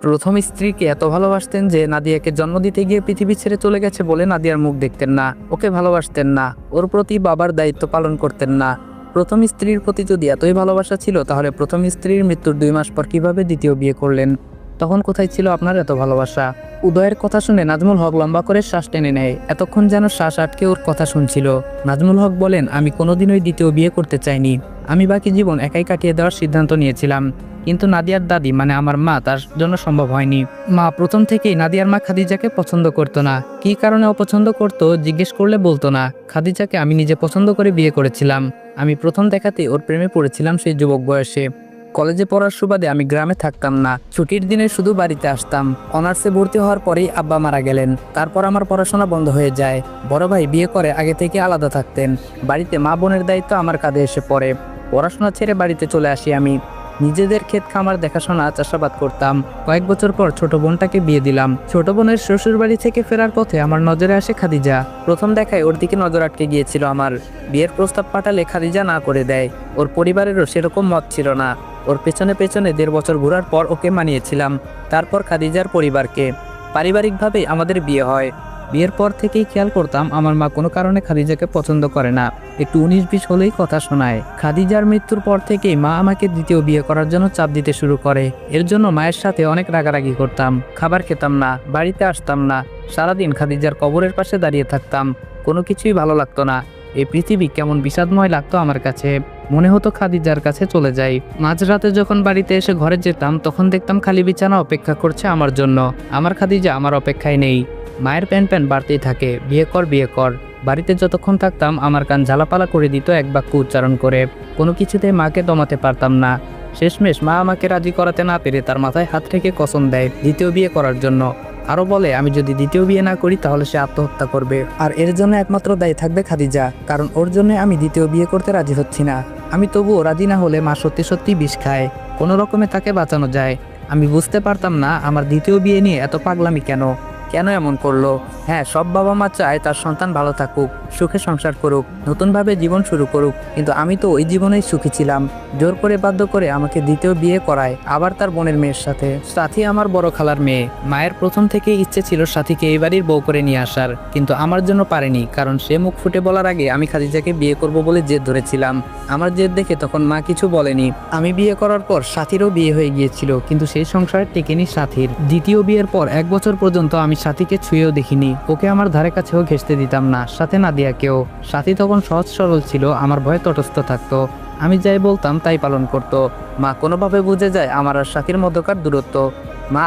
প্রথম স্ত্রীকে এত ভালোবাসতেন যে নাদিয়াকে জন্ম দিতে গিয়ে পৃথিবী ছেড়ে চলে গেছে বলে নাদিয়ার মুখ দেখতেন না, ওকে ভালোবাসতেন না, ওর প্রতি বাবার দায়িত্ব পালন করতেন না। প্রথম স্ত্রীর প্রতি যদি এতই ভালোবাসা ছিল, তাহলে প্রথম স্ত্রীর মৃত্যুর 2 মাস পর কিভাবে দ্বিতীয় বিয়ে করলেন? তখন কোথায় ছিল আপনার এত ভালোবাসা? উদয়ের কথা শুনে নাজমুল হক লম্বা করে শ্বাস টেনে নেয়। এতক্ষণ যেন শ্বাস আটকে ওর কথা শুনছিল। নাজমুল হক বলেন, আমি কোনোদিনই দ্বিতীয় বিয়ে করতে চাইনি। আমি বাকি জীবন একাই কাটিয়ে দেওয়ার সিদ্ধান্ত নিয়েছিলাম, কিন্তু নাদিয়ার দাদি মানে আমার মা, তার জন্য সম্ভব হয়নি। মা প্রথম থেকেই নাদিয়ার মা খাদিজাকে পছন্দ করতো না। কী কারণে অপছন্দ করতো জিজ্ঞেস করলে বলতো না। খাদিজাকে আমি নিজে পছন্দ করে বিয়ে করেছিলাম। আমি প্রথম দেখাতেই ওর প্রেমে পড়েছিলাম সেই যুবক বয়সে। কলেজে পড়ার সুবাদে আমি গ্রামে থাকতাম না, ছুটির দিনে শুধু বাড়িতে আসতাম। অনার্সে ভর্তি হওয়ার পরেই আব্বা মারা গেলেন, তারপর আমার পড়াশোনা বন্ধ হয়ে যায়। বড় ভাই বিয়ে করে আগে থেকে আলাদা থাকতেন। বাড়িতে মা বোনের দায়িত্ব আমার কাঁধে এসে পড়ে। পড়াশোনা ছেড়ে বাড়িতে চলে আসি আমি। নিজেদের ক্ষেত খামার দেখাশোনা, চাষাবাদ করতাম। কয়েক বছর পর ছোট বোনটাকে বিয়ে দিলাম। ছোট বোনের শ্বশুর বাড়ি থেকে ফেরার পথে আমার নজরে আসে খাদিজা। প্রথম দেখায় ওর দিকে নজর আটকে গিয়েছিল আমার। বিয়ের প্রস্তাব পাঠালে খাদিজা না করে দেয়। ওর পরিবারেরও সেরকম মত ছিল না। ওর পেছনে পেছনে 1.5 বছর ঘোরার পর ওকে মানিয়েছিলাম। তারপর খাদিজার পরিবারকে। পারিবারিকভাবে আমাদের বিয়ে হয়। বিয়ের পর থেকেই খেয়াল করতাম আমার মা কোনো কারণে খাদিজাকে পছন্দ করে না। একটু 19-20 হলেই কথা শোনায়। খাদিজার মৃত্যুর পর থেকেই মা আমাকে দ্বিতীয় বিয়ে করার জন্য চাপ দিতে শুরু করে। এর জন্য মায়ের সাথে অনেক রাগারাগি করতাম। খাবার খেতাম না, বাড়িতে আসতাম না। সারাদিন খাদিজার কবরের পাশে দাঁড়িয়ে থাকতাম। কোনো কিছুই ভালো লাগতো না। এই পৃথিবী কেমন বিষাদময় লাগতো আমার কাছে। মনে হতো খাদিজার কাছে চলে যাই। মাঝরাতে যখন বাড়িতে এসে ঘরে যেতাম, তখন দেখতাম খালি বিছানা অপেক্ষা করছে আমার জন্য। আমার খাদিজা আমার অপেক্ষায় নেই। মায়ের প্যান বাড়তেই থাকে, বিয়ে কর বিয়ে কর। বাড়িতে যতক্ষণ থাকতাম আমার কান ঝালাপালা করে দিত এক বাক্য উচ্চারণ করে। কোনো কিছুতে মাকে দমাতে পারতাম না। শেষমেশ মা আমাকে রাজি করাতে না পেরে তার মাথায় হাত রেখে কসম দেয় দ্বিতীয় বিয়ে করার জন্য। আরও বলে, আমি যদি দ্বিতীয় বিয়ে না করি তাহলে সে আত্মহত্যা করবে, আর এর জন্য একমাত্র দায়ী থাকবে খাদিজা, কারণ ওর জন্য আমি দ্বিতীয় বিয়ে করতে রাজি হচ্ছি না। আমি তবুও রাজি না হলে মা সত্যি সত্যি বিষ খায়। কোনো রকমে তাকে বাঁচানো যায়। আমি বুঝতে পারতাম না আমার দ্বিতীয় বিয়ে নিয়ে এত পাগলামি কেন এমন করলো। হ্যাঁ, সব বাবা মা চায় তার সন্তান ভালো থাকুক, সুখে সংসার করুক, নতুনভাবে জীবন শুরু করুক, কিন্তু আমি তো ওই জীবনেই সুখী ছিলাম। জোর করে বাধ্য করে আমাকে দ্বিতীয় বিয়ে করায়, আবার তার বোনের মেয়ের সাথে। সাথী আমার বড় খালার মেয়ে। মায়ের প্রথম থেকেই ইচ্ছে ছিল সাথীকে এই বাড়ির বউ করে নিয়ে আসার, কিন্তু আমার জন্য পারেনি, কারণ সে মুখ ফুটে বলার আগে আমি খাদিজাকে বিয়ে করব বলে জেদ ধরেছিলাম। আমার জেদ দেখে তখন মা কিছু বলেনি। আমি বিয়ে করার পর সাথীরও বিয়ে হয়ে গিয়েছিল, কিন্তু সেই সংসার টেকেনি সাথীর। দ্বিতীয় বিয়ের পর 1 বছর পর্যন্ত আমি সাথীকে ছুঁয়েও দেখিনি। ওকে আমার ধারে কাছেও ঘেঁষতে দিতাম না, সাথে নাদিয়াকেও। সাথী তখন সহজ সরল ছিল, আমার ভয়ে তটস্থ থাকতো। আমি যাই বলতাম তাই পালন করত। মা কোনোভাবে বুঝে যায় আমার আর সাথীর মধ্যকার দূরত্ব।